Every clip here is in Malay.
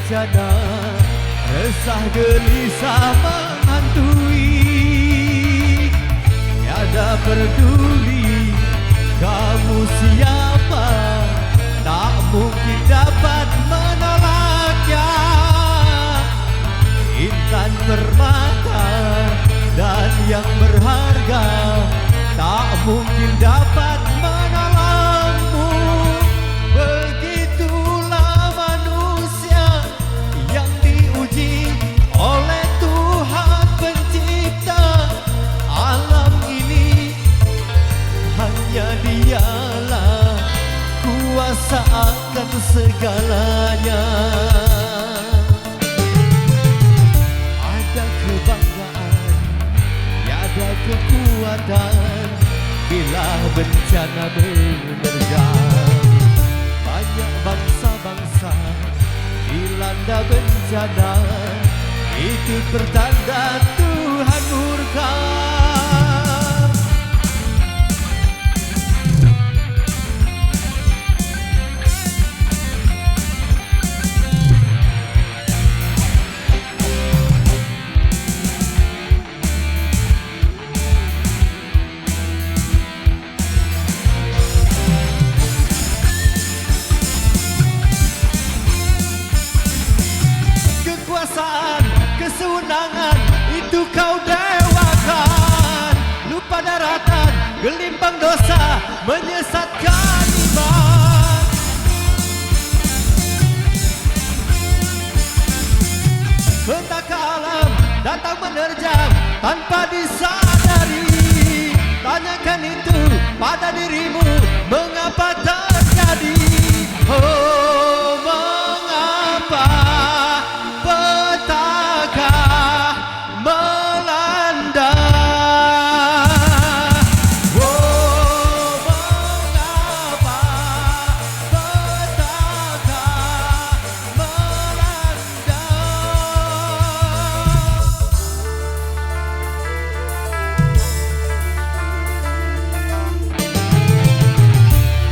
bencana, resah gelisah menghantui. Tiada peduli kamu siapa, tak mungkin dapat menolaknya. Intan permata dan yang berharga, tak mungkin dapat menolongmu. Begitulah manusia yang diuji oleh Tuhan pencipta alam ini. Hanya Dialah kuasa akan segalanya. Ada kebanggaan, tiada kekuatan bila bencana menerjang. Banyak bangsa-bangsa dilanda bencana, itu pertanda Tuhan murka. Kekuasaan, kesenangan itu kau dewakan. Lupa daratan, gelimpang dosa menyesatkan iman. Petaka alam datang menerjang tanpa disadari. Tanyakan itu pada dirimu, mengapa terjadi? Oh, mengapa petaka melanda? Oh, mengapa petaka melanda?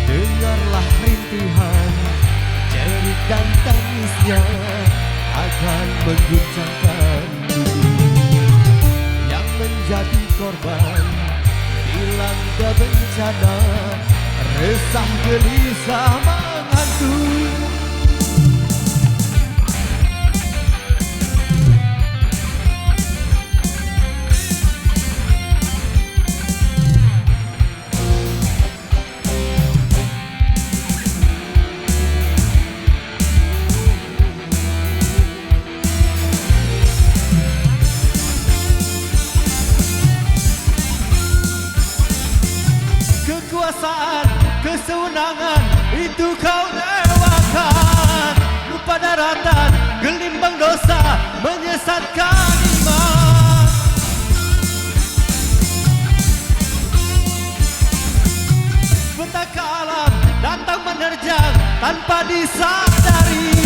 Dengarlah rintihan, jerit dan tangisnya akan mengguncangkan bumi. Yang menjadi korban dilanda bencana, resah gelisah menghantui. Kekuasaan, kesenangan itu kau dewakan. Lupa daratan, gelimbang dosa menyesatkan iman. Petaka alam datang menerjang tanpa disadari.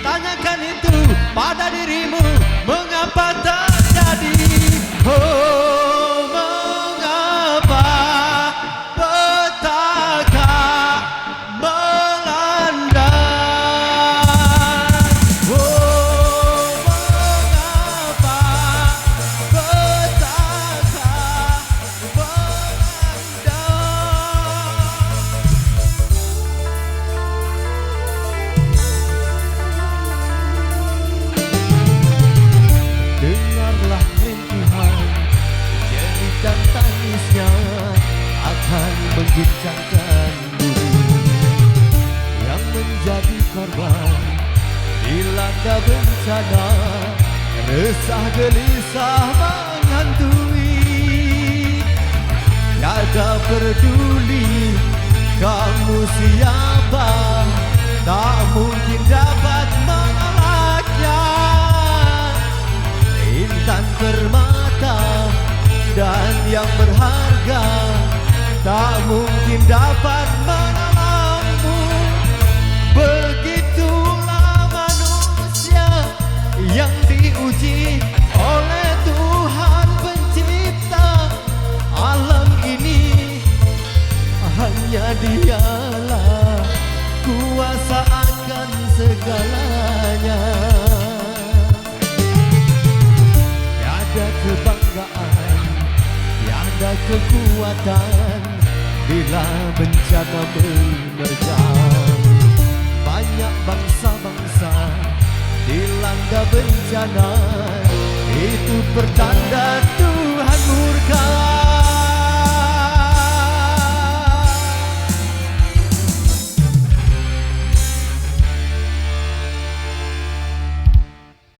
Tanyakan itu pada dirimu, mengapa terjadi? Oh, mengapa petaka melanda? Oh, mengapa petaka melanda? Dengarlah rintihan, jerit dan tangisnya akan mengguncangkan bumi. Yang menjadi korban dilanda bencana, resah gelisah menghantui. Tiada peduli kamu siapa, tak mungkin dapat menolaknya. Intan permata dan yang berharga, tak mungkin dapat menolongmu. Begitulah manusia yang diuji oleh Tuhan pencipta alam ini. Hanya Dialah berkuasa akan segalanya. Tiada kebanggaan, tiada kekuatan bila bencana menerjang. Banyak bangsa-bangsa dilanda bencana, itu pertanda Tuhan